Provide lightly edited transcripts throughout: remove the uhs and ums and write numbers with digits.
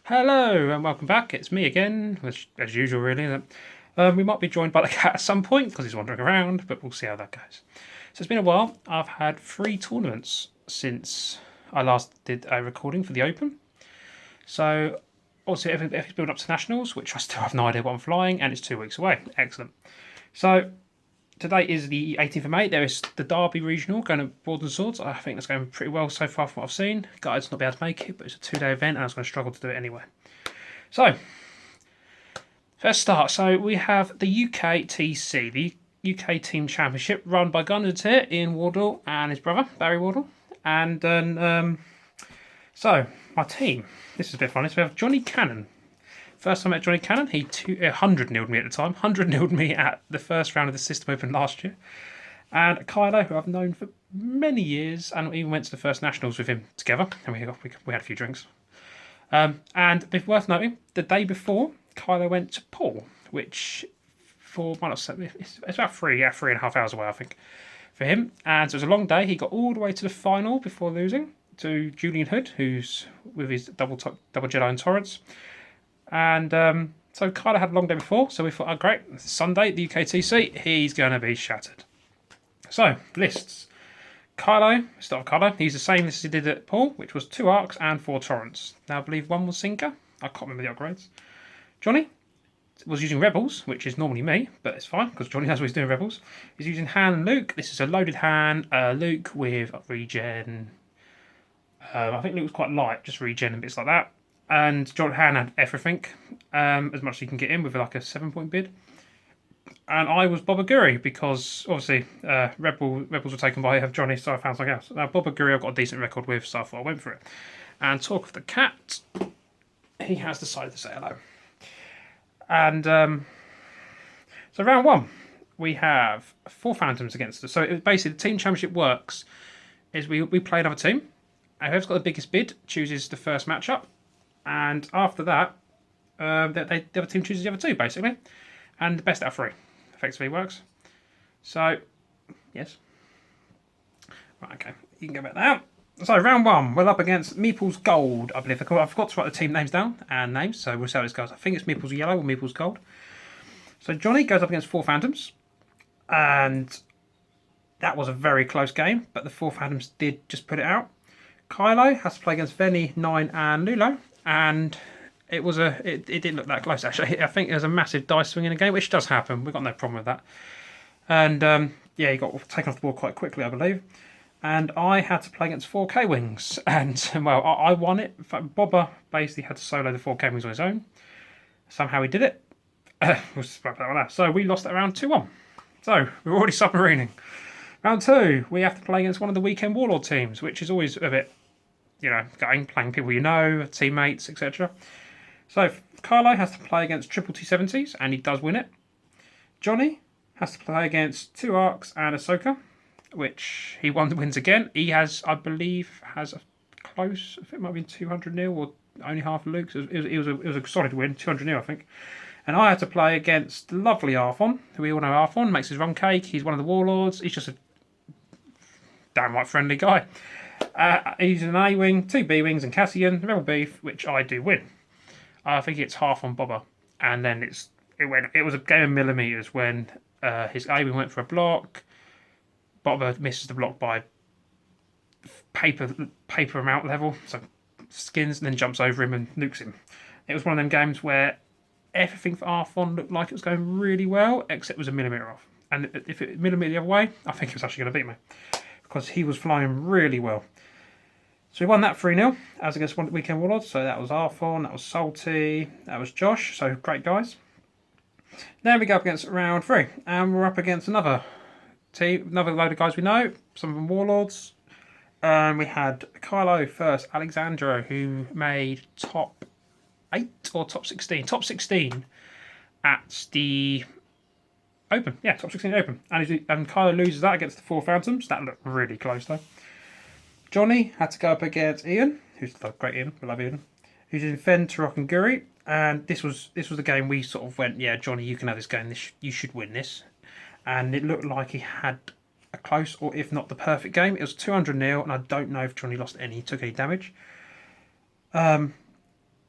Hello and welcome back. It's me again, which, as usual, really. We might be joined by the cat at some point because he's wandering around, but we'll see how that goes. So it's been a while. I've had 3 tournaments since I last did a recording for the Open. So obviously, everything's built up to nationals, which I still have no idea what I'm flying, and it's 2 weeks away. Excellent. So today is the 18th of May. There is the Derby Regional going to Broads and Swords. I think that's going pretty well so far from what I've seen. Guys not be able to make it, but it's a 2-day event and I was going to struggle to do it anyway. So, let's start. So we have the UKTC, the UK Team Championship, run by Gunners here, Ian Wardle and his brother, Barry Wardle. And then, so, my team. This is a bit funny. So we have Johnny Cannon. First time I met Johnny Cannon, he 100-0'd me at the time. 100-0'd me at the first round of the System Open last year. And Kylo, who I've known for many years, and even went to the first nationals with him together. And we had a few drinks. And it's worth noting, the day before, Kylo went to Paul, which for, well, it's about 3.5 hours away, I think, for him. And so it was a long day. He got all the way to the final before losing to Julian Hood, who's with his double Jedi and Torrents. And so Kylo had a long day before, so we thought, oh great, it's Sunday, the UKTC, he's going to be shattered. So, lists. Kylo, start with Kylo, he's the same list as he did at Paul, which was 2 Arcs and 4 Torrents. Now I believe 1 was Sinker, I can't remember the upgrades. Johnny was using Rebels, which is normally me, but it's fine, because Johnny knows what he's doing Rebels. He's using Han and Luke, this is a loaded Han, Luke with regen. I think Luke was quite light, just regen and bits like that. And John Han had everything, as much as he can get in with like a 7-point bid. And I was Boba Guri because obviously Rebels were taken by Johnny, so I found something else. Now Boba Guri I've got a decent record with, so I thought I went for it. And talk of the cat, he has decided to say hello. And so round 1, we have 4 Phantoms against us. So basically the team championship works is we play another team, and whoever's got the biggest bid chooses the first matchup. And after that, the other team chooses the other 2, basically. And the best out of 3 effectively works. So, yes. Right, okay. You can go back now. So, round 1, we're up against Meeple's Gold, I believe. I forgot to write the team names down and names, so we'll see how this goes. I think it's Meeple's Yellow or Meeple's Gold. So, Johnny goes up against 4 Phantoms. And that was a very close game, but the 4 Phantoms did just put it out. Kylo has to play against Venny, 9 and Lulo. And it didn't look that close, actually. I think there's a massive dice swing in the game, which does happen. We've got no problem with that. And, yeah, he got taken off the board quite quickly, I believe. And I had to play against 4 K-Wings. And, well, I won it. In fact, Bobber basically had to solo the 4 K-Wings on his own. Somehow he did it. So we lost that round 2-1. So, we're already submarining. Round 2, we have to play against one of the weekend Warlord teams, which is always a bit, playing people you know, teammates, etc. So Carlo has to play against triple T70s, and he does win it. Johnny has to play against 2 Arcs and Ahsoka, which he wins again. He has, I believe, a close, I think it might have been 200-0 or only half of Luke's. It was a solid win, 200-0 I think. And I had to play against lovely Arthon, who we all know Arthon, makes his rum cake. He's one of the Warlords. He's just a downright friendly guy. He's an A-Wing, 2 B-Wings and Cassian, Rebel Beef, which I do win. I think it's half on Bobber. And then it was a game of millimetres when his A-Wing went for a block. Bobber misses the block by paper amount level, so skins, and then jumps over him and nukes him. It was one of them games where everything for Arthon looked like it was going really well, except it was a millimetre off. And if it millimetre the other way, I think it was actually going to beat me, because he was flying really well. So we won that 3-0 as against one weekend Warlords. So that was Arthon, that was Salty, that was Josh. So great guys. Then we go up against round 3, and we're up against another team, another load of guys we know. Some of them Warlords. We had Kylo first, Alexandro, who made top 8 or top 16. Top 16 at the Open. Yeah, top 16 Open. And Kylo loses that against the 4 Phantoms. That looked really close though. Johnny had to go up against Ian, who's the great Ian, we love Ian, who's in Fen, Turok and Guri. And this was the game we sort of went, yeah, Johnny, you can have this game. You should win this. And it looked like he had a close, or if not the perfect game. It was 200-0, and I don't know if Johnny lost any, took any damage.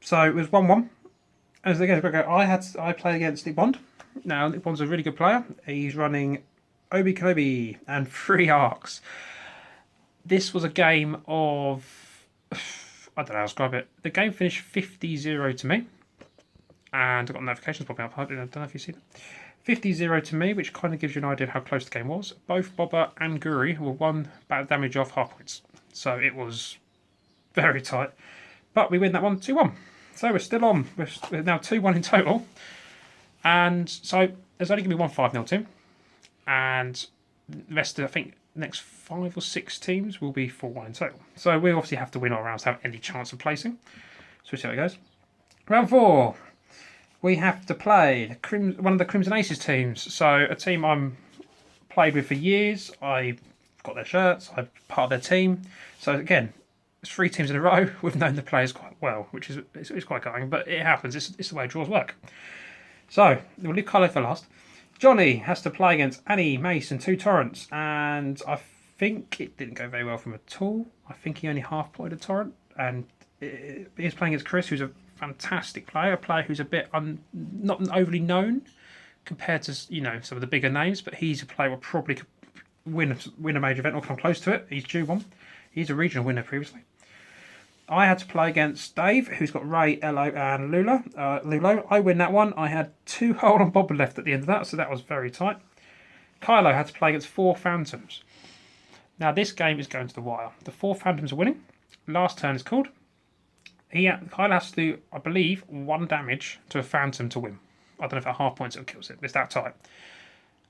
So it was 1-1. As again, I played against Nick Bond. Now Nick Bond's a really good player. He's running Obi Kenobi and 3 arcs. This was a game of, I don't know how to describe it. The game finished 50-0 to me, and I got notifications popping up. I don't know if you see that. 50-0 to me, which kind of gives you an idea of how close the game was. Both Bobber and Guri were 1 battle damage off half points, so it was very tight. But we win that one 2-1. So we're still on. We're now 2-1 in total. And so there's only going to be one 5-0 team. And the rest of, I think, the next 5 or 6 teams will be 4-1 in total. So we obviously have to win all rounds to have any chance of placing. So we'll see how it goes. Round 4. We have to play one of the Crimson Aces teams. So a team I'm played with for years. I've got their shirts. I'm part of their team. So again, it's 3 teams in a row. We've known the players quite well, which is it's quite going, but it happens. It's the way draws work. So we'll leave Carlo for last. Johnny has to play against Annie, Mace, and 2 Torrents, and I think it didn't go very well for him at all. I think he only half potted a Torrent, and he's playing against Chris, who's a fantastic player, a player who's a bit not overly known compared to some of the bigger names, but he's a player who will probably win a major event or come close to it. He's due one. He's a regional winner previously. I had to play against Dave, who's got Ray, Elo, and Lulo. I win that one. I had 2 hold on bobber left at the end of that, so that was very tight. Kylo had to play against 4 Phantoms. Now this game is going to the wire. The 4 Phantoms are winning. Last turn is called. Kylo has to do, I believe, 1 damage to a Phantom to win. I don't know if at half points it kills it, but it's that tight.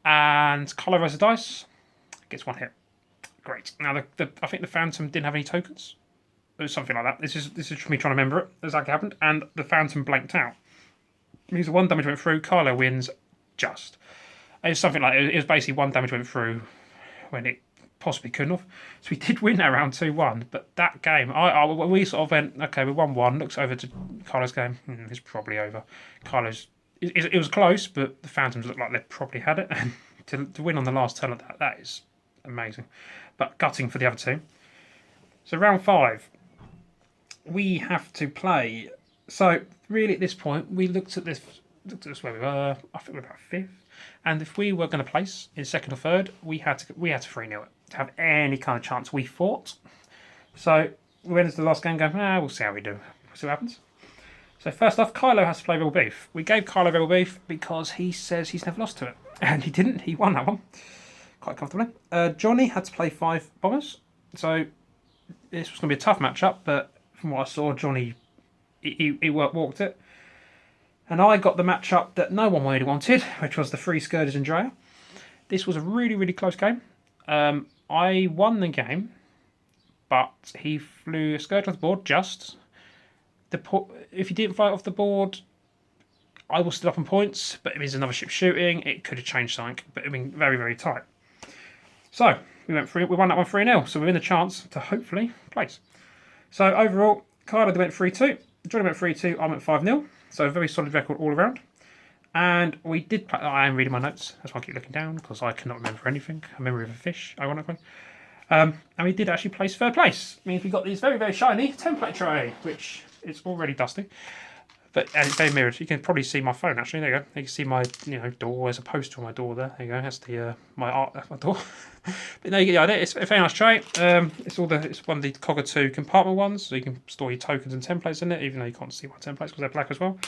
And Kylo rolls the dice, gets 1 hit. Great. Now I think the Phantom didn't have any tokens. It was something like that. This is me trying to remember it. Exactly happened, and the Phantom blanked out. It means the 1 damage went through. Kylo wins just. It was something like it was basically 1 damage went through when it possibly couldn't have. So we did win that round 2-1. But that game, we sort of went okay. We 1-1. Looks over to Kylo's game. It's probably over. Kylo's. It was close, but the Phantoms looked like they probably had it. And to win on the last turn of that is amazing. But gutting for the other team. So round 5. We have to play. So really, at this point, we looked at this where we were. I think we were about 5th, and if we were going to place in 2nd or 3rd, we had to 3-0 it to have any kind of chance. We fought. So we went into the last game going, we'll see how we do. We'll see what happens. So first off, Kylo has to play Rebel Beef. We gave Kylo Rebel Beef because he says he's never lost to it, and he didn't. He won that one quite comfortably. Johnny had to play 5 bombers. So this was going to be a tough matchup, but from what I saw, Johnny, he walked it. And I got the matchup that no one really wanted, which was the 3 Scourges and Drea. This was a really, really close game. I won the game, but he flew a Scourge off the board just. If he didn't fight off the board, I was still up on points, but it means another ship shooting. It could have changed something, but it been very, very tight. So we won that one 3-0, so we're in the chance to hopefully place. So overall, Kylo went 3-2, Johnny went 3-2, I went 5-0. So a very solid record all around. And we did play. I am reading my notes, that's why I keep looking down, because I cannot remember anything. A memory of a fish, ironically. And we did actually place 3rd place. It means we got these very, very shiny template tray, which is already dusty. And it's very mirrored. You can probably see my phone actually. There you go. You can see my door. There's a poster on my door there. There you go. That's my art. That's my door. But no, you get the idea. It's a very nice tray. It's one of the Cockatoo compartment ones, so you can store your tokens and templates in it, even though you can't see my templates because they're black as well.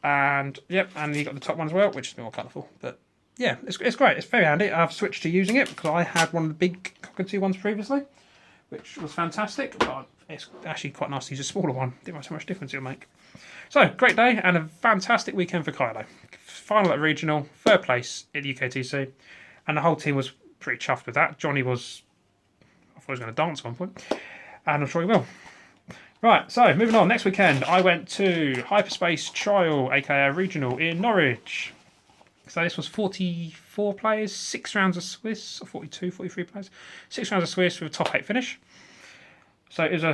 And yep, and you got the top one as well, which is more colourful. But yeah, it's great. It's very handy. I've switched to using it because I had one of the big Cockatoo ones previously, which was fantastic. But it's actually quite nice to use a smaller one. Didn't know how much difference it'll make. So, great day and a fantastic weekend for Kylo. Final at regional, 3rd place at UKTC, and the whole team was pretty chuffed with that. Johnny was, I thought he was going to dance at one point, and I'm sure he will. Right, so moving on. Next weekend, I went to Hyperspace Trial, aka Regional, in Norwich. So this was 44 players, 6 rounds of Swiss, or 42, 43 players, 6 rounds of Swiss with a top 8 finish. So it was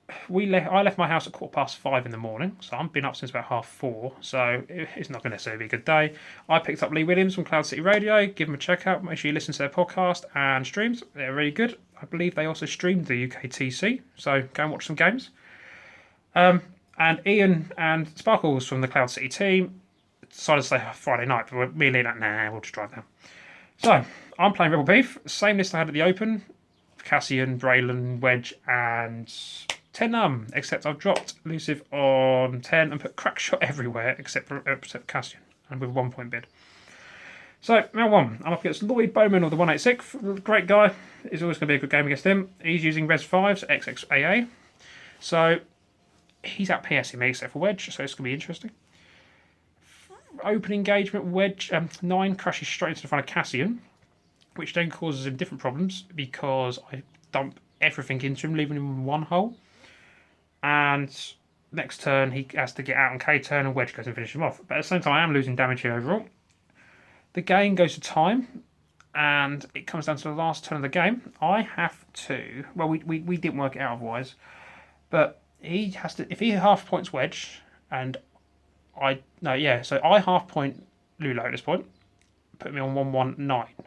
I left my house at 5:15 in the morning, so I've been up since about 4:30, so it's not going to necessarily be a good day. I picked up Lee Williams from Cloud City Radio, give them a check out, make sure you listen to their podcast and streams, they're really good. I believe they also streamed the UKTC, so go and watch some games. And Ian and Sparkles from the Cloud City team decided to stay Friday night, but me and Ian like, nah, we'll just drive down. So, I'm playing Rebel Beef, same list I had at the Open. Cassian, Braylon, Wedge, and 10 except I've dropped Elusive on 10 and put Crackshot everywhere except Cassian, and with a 1 point bid. So, round 1, I'm up against Lloyd Bowman of the 186. Great guy. It's always going to be a good game against him. He's using Res 5s, XXAA. So, he's out PSing me except for Wedge, so it's going to be interesting. Open engagement, Wedge 9 crashes straight into the front of Cassian, which then causes him different problems because I dump everything into him, leaving him in one hole. And next turn, he has to get out on K-turn, and Wedge goes and finishes him off. But at the same time, I am losing damage here overall. The game goes to time, and it comes down to the last turn of the game. I have to... Well, we didn't work it out otherwise. But he has to... If he half points Wedge, and I... No, yeah, so I half point Lulo at this point, put me on 119.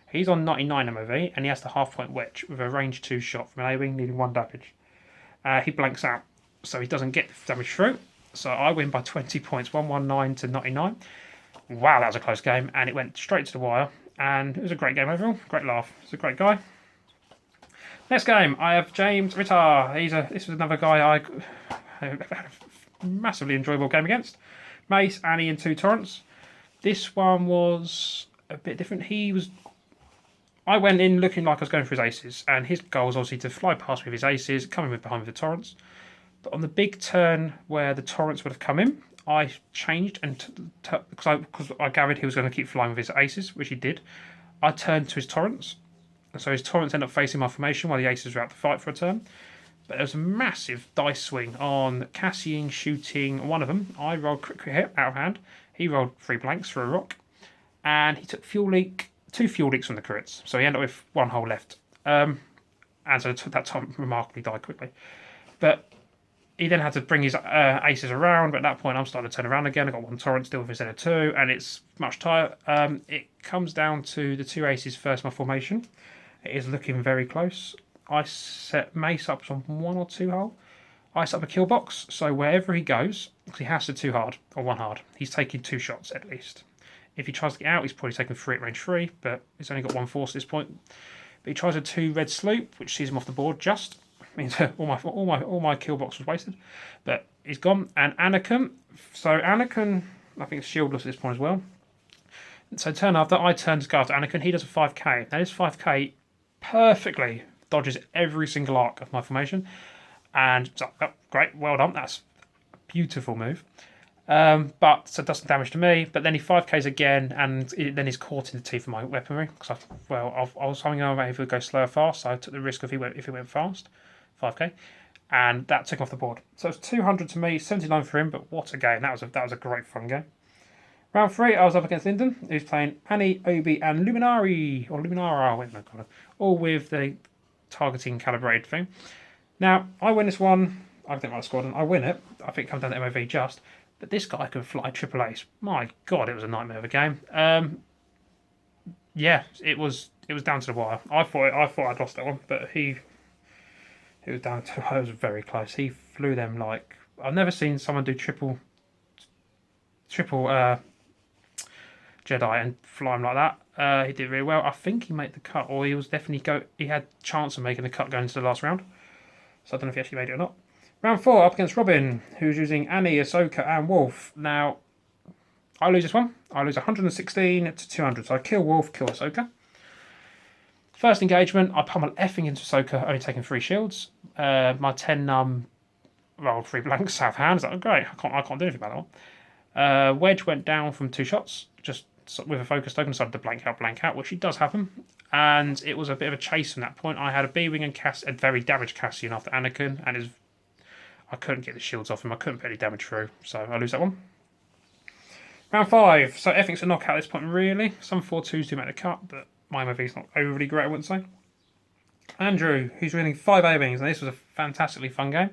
He's on 99 MOV, and he has to half point Wedge with a range 2 shot from an A-wing, needing 1 damage. He blanks out, so he doesn't get the damage through. So I win by 20 points, 119 to 99. Wow, that was a close game, and it went straight to the wire. And it was a great game overall. Great laugh. He's a great guy. Next game, I have James Ritter. This was another guy I had a massively enjoyable game against. Mace, Annie, and 2 Torrents. This one was a bit different. I went in looking like I was going for his aces, and his goal was obviously to fly past with his aces, coming with behind with the Torrents. But on the big turn where the Torrents would have come in, I changed, and because I gathered he was going to keep flying with his aces, which he did. I turned to his Torrents, and so his Torrents ended up facing my formation while the aces were out to fight for a turn. But there was a massive dice swing on Cassian shooting one of them. I rolled crit hit out of hand. He rolled 3 blanks for a rock, and he took 2 fuel leaks from the crits, so he ended up with 1 hole left. And so that time remarkably died quickly. But he then had to bring his aces around, but at that point I'm starting to turn around again. I got 1 Torrent still instead of 2, and it's much tighter. It comes down to the 2 aces first, my formation. It is looking very close. I set Mace up on 1 or 2 hole. I set up a kill box, so wherever he goes, because he has to 2 hard, or 1 hard, he's taking 2 shots at least. If he tries to get out, he's probably taking 3 at range 3, but he's only got 1 force at this point. But he tries a 2 red sloop, which sees him off the board just. Means all my kill box was wasted. But he's gone. And Anakin. So Anakin, I think, is shieldless at this point as well. So turn after, I turn to go after Anakin. He does a 5k. Now this 5k perfectly dodges every single arc of my formation. And so, oh, great, well done. That's a beautiful move. But so it does some damage to me. But then he 5ks again, and then he's caught in the teeth of my weaponry. Because I was hanging over if it would go slow or fast, so I took the risk if it went fast, 5k, and that took him off the board. So it's 200 to me, 79 for him. But what a game! That was a great fun game. Round 3, I was up against Lyndon, who's playing Annie, Obi, and Luminari or Luminara. Wait, no, God, all with the targeting calibrated thing. Now I win this one. I think my squad, and I win it. I think it comes down to MOV just. But this guy can fly triple ace. My God, it was a nightmare of a game. Yeah, it was down to the wire. I thought I'd lost that one, but it was down to it was very close. He flew them like I've never seen someone do triple Jedi and fly him like that. He did really well. I think he made the cut, or he was definitely he had chance of making the cut going into the last round. So I don't know if he actually made it or not. Round 4, up against Robin, who's using Annie, Ahsoka, and Wolf. Now, I lose this one. I lose 116 to 200. So I kill Wolf, kill Ahsoka. First engagement, I pummel effing into Ahsoka, only taking 3 shields. My 10 rolled 3 blanks, south hand. Is like, oh, great, I can't do anything about that one. Wedge went down from 2 shots, just with a focus token, decided to blank out, which does happen. And it was a bit of a chase from that point. I had a B-Wing and a very damaged Cassian after Anakin, and I couldn't get the shields off him. I couldn't put any damage through, so I lose that one. Round 5. So everything's a knockout at this point, really. Some 4-2s do make the cut, but my MOV's not overly great, I wouldn't say. Andrew, who's winning 5 A-Wings, and this was a fantastically fun game.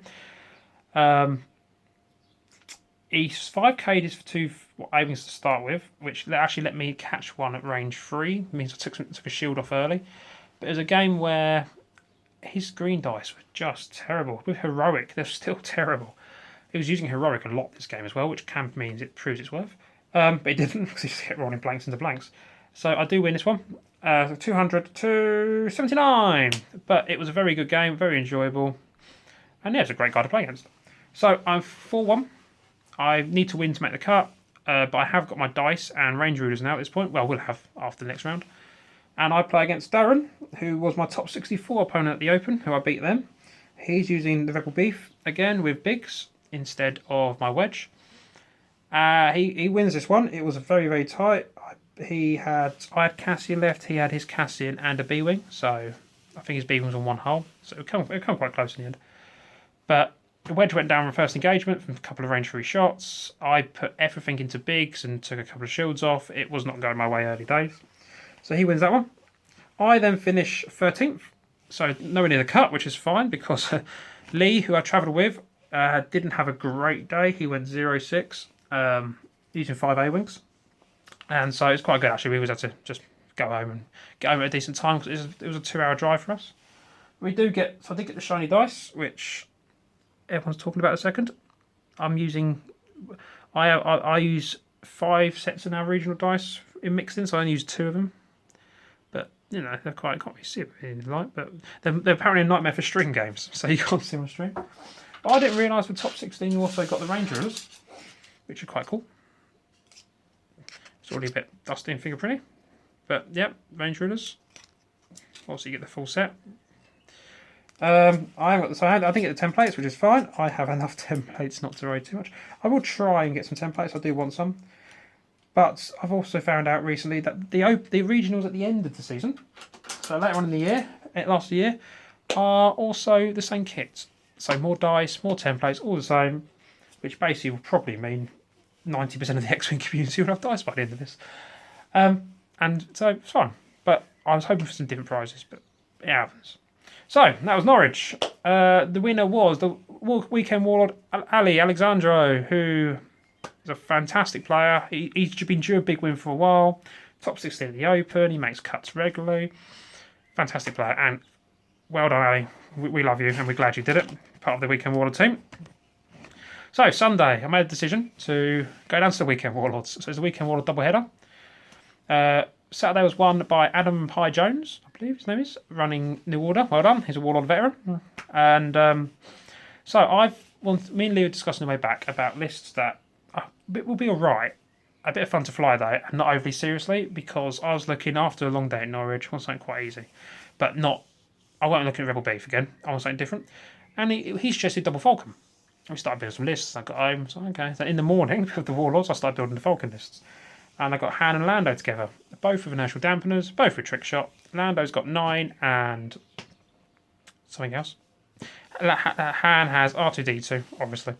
He's 5k'd his 2 A-Wings to start with, which actually let me catch one at range 3. It means I took a shield off early. But it was a game where his green dice were just terrible. With heroic, they're still terrible. He was using heroic a lot this game as well, which can means it proves its worth. But he didn't because he just kept rolling blanks into blanks. So I do win this one. 200 to 79. But it was a very good game, very enjoyable. And yeah, it's a great guy to play against. So I'm 4-1. I need to win to make the cut. But I have got my dice and range rulers now at this point. Well, we'll have after the next round. And I play against Darren, who was my top 64 opponent at the Open, who I beat then. He's using the Rebel Beef again with Biggs instead of my wedge. He wins this one. It was very, very tight. I had Cassian left. He had his Cassian and a B-Wing. So I think his B-Wing was on one hole. So it come quite close in the end. But the wedge went down from first engagement from a couple of range 3 shots. I put everything into Biggs and took a couple of shields off. It was not going my way early days. So he wins that one. I then finish 13th. So nowhere near the cut, which is fine because Lee, who I travelled with, didn't have a great day. He went 0-6 using 5 A-Wings. And so it's quite good actually. We always had to just go home and get home at a decent time because it was a 2-hour drive for us. I did get the shiny dice, which everyone's talking about in a second. I'm using... I use 5 sets of our regional dice in mixing, so I only use 2 of them. But, you know, they're quite... I can't really see it in the light, but they're apparently a nightmare for string games, so you can't see them on stream. But I didn't realise for top 16 you also got the range rulers, which are quite cool. It's already a bit dusty and fingerprinty. But, yep, range rulers. Also, you get the full set. I didn't get the templates, which is fine. I have enough templates not to worry too much. I will try and get some templates. I do want some. But I've also found out recently that the regionals at the end of the season, so later on in the year, last year, are also the same kit. So more dice, more templates, all the same, which basically will probably mean 90% of the X-Wing community will have dice by the end of this. And so it's fine. But I was hoping for some different prizes, but it happens. So, that was Norwich. The winner was the Weekend Warlord Ali Alexandro, who is a fantastic player. He's been due a big win for a while. Top 16 at the Open. He makes cuts regularly. Fantastic player. And well done, Ali. We love you and we're glad you did it. Part of the Weekend Warlord team. So, Sunday, I made a decision to go down to the Weekend Warlords. So, it's the Weekend Warlord doubleheader. Saturday was won by Adam Pye Jones, I believe his name is, running New Order. Well done. He's a Warlord veteran. And so me and Lee were discussing the way back about lists that will be alright. A bit of fun to fly though, and not overly seriously, because I was looking after a long day at Norwich. I want something quite easy. But not, I won't look at Rebel Beef again. I want something different. And he suggested Double Falcon. We started building some lists. I got home. So okay. So in the morning of the Warlords, I started building the Falcon lists. And I got Han and Lando together, both with inertial dampeners, both with trick shot. Lando's got 9 and something else. Han has R2D2, obviously,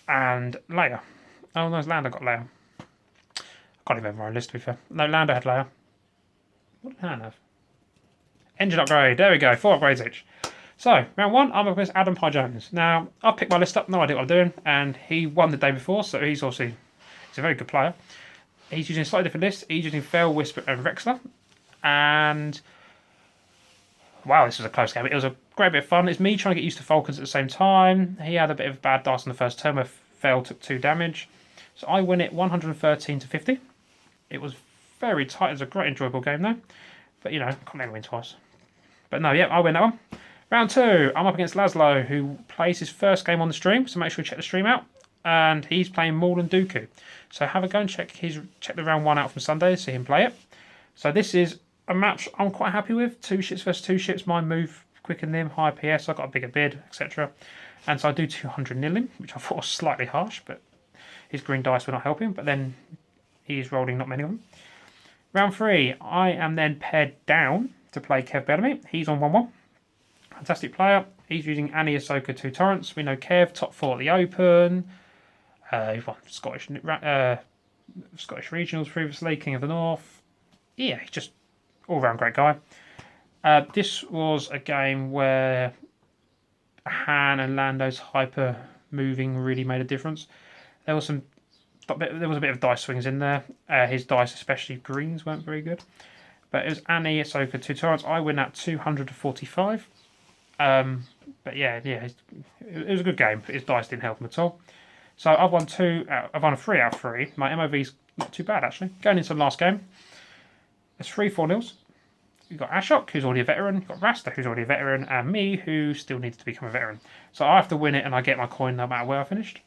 and Leia. Oh no, Lando got Leia. I can't even remember my list to be fair. No, Lando had Leia. What did Han have? Engine upgrade. There we go. 4 upgrades each. So round 1, I'm up against Adam Pye Jones. Now I picked my list up, no idea what I'm doing, and he won the day before, so he's a very good player. He's using a slightly different list. He's using Fel, Whisper and Rexler. And wow, this was a close game. It was a great bit of fun. It's me trying to get used to Falcons at the same time. He had a bit of bad dice on the first turn where Fel took 2 damage. So I win it 113 to 50. It was very tight. It was a great enjoyable game though. But you know, can't never win twice. But no, yeah, I win that one. Round 2, I'm up against Laszlo, who plays his first game on the stream. So make sure you check the stream out. And he's playing Maul and Dooku. So have a go and check the round 1 out from Sunday, see him play it. So this is a match I'm quite happy with. 2 ships versus 2 ships. Mine move quicker than him, higher PS, I got a bigger bid, etc. And so I do 200 nil him, which I thought was slightly harsh, but his green dice were not helping. But then he's rolling not many of them. Round 3, I am then paired down to play Kev Bellamy. He's on 1-1. Fantastic player. He's using Annie, Ahsoka, 2 Torrents. We know Kev, top 4 at the Open. He's won Scottish regionals previously, King of the North. Yeah, he's just all-round great guy. This was a game where Han and Lando's hyper moving really made a difference. There was a bit of dice swings in there. His dice, especially greens, weren't very good. But it was Annie, Ahsoka, 2 Torrents. I win at 200 to 45. But yeah, it was a good game. But his dice didn't help him at all. So I've won I've won a 3 out of 3. My MOV's not too bad actually. Going into the last game, it's 3-4-0s. You've got Ashok, who's already a veteran. You've got Rasta, who's already a veteran, and me, who still needs to become a veteran. So I have to win it, and I get my coin no matter where I finished.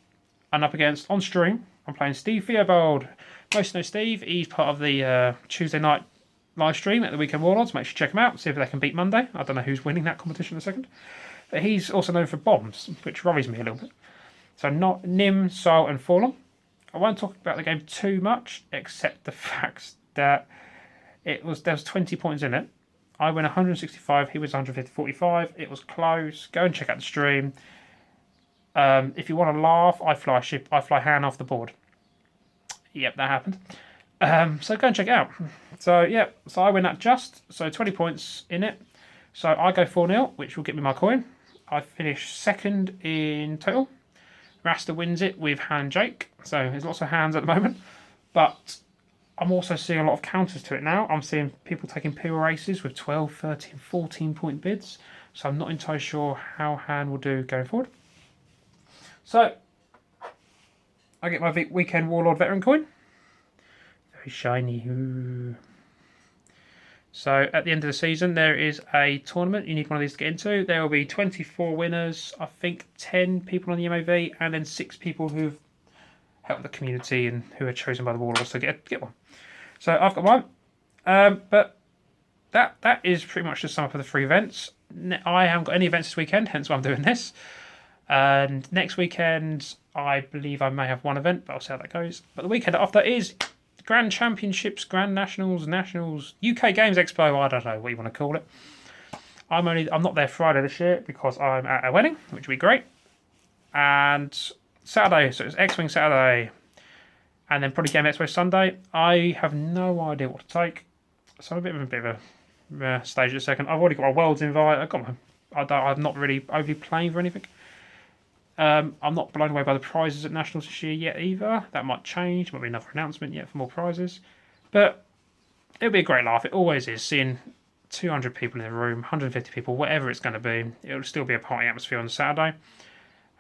And up against on stream, I'm playing Steve Theobald. Most know Steve. He's part of the Tuesday night live stream at the Weekend Warlords. Make sure you check him out. See if they can beat Monday. I don't know who's winning that competition in a second. But he's also known for bombs, which worries me a little bit. So not Nim, Sol, and Forlong. I won't talk about the game too much, except the fact that there was 20 points in it. I win 165. He was 150-45. It was close. Go and check out the stream. If you want to laugh, I fly Han off the board. Yep, that happened. So go and check it out. So yeah, so I win that just. So 20 points in it. So I go 4-0, which will get me my coin. I finish second in total. Rasta wins it with Han Jake. So there's lots of hands at the moment. But I'm also seeing a lot of counters to it now. I'm seeing people taking pure races with 12, 13, 14 point bids. So I'm not entirely sure how Han will do going forward. So I get my Weekend Warlord Veteran coin. Very shiny. Ooh. So at the end of the season, there is a tournament you need one of these to get into. There will be 24 winners, I think 10 people on the MOV, and then 6 people who've helped the community and who are chosen by the Warlords to get one. So I've got one. But that is pretty much the sum up of the 3 events. I haven't got any events this weekend, hence why I'm doing this. And next weekend, I believe I may have one event, but I'll see how that goes. But the weekend after is Grand Championships, Grand Nationals, UK Games Expo, I don't know what you want to call it. I'm not there Friday this year because I'm at a wedding, which will be great. And Saturday, so it's X-Wing Saturday, and then probably Game Expo Sunday. I have no idea what to take, so I'm a bit of a stage at a second. I've already got a Worlds invite. I'm not really overly playing for anything. I'm not blown away by the prizes at Nationals this year yet either. That might change. Might be another announcement yet for more prizes. But it'll be a great laugh. It always is. Seeing 200 people in the room, 150 people, whatever it's going to be. It'll still be a party atmosphere on Saturday.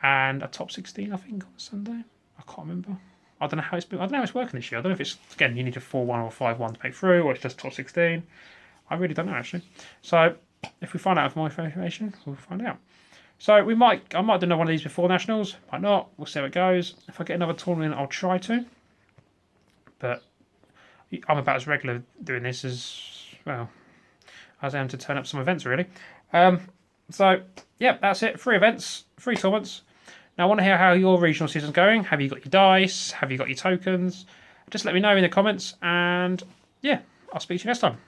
And a top 16, I think, on Sunday. I can't remember. I don't know how it's working this year. I don't know if it's, again, you need a 4-1 or 5-1 to make through, or it's just top 16. I really don't know, actually. So if we find out more information, we'll find out. So I might do another one of these before Nationals. Might not. We'll see how it goes. If I get another tournament, I'll try to. But I'm about as regular doing this as I am to turn up some events, really. So yeah, that's it. 3 events, 3 tournaments. Now I want to hear how your regional season's going. Have you got your dice? Have you got your tokens? Just let me know in the comments. And yeah, I'll speak to you next time.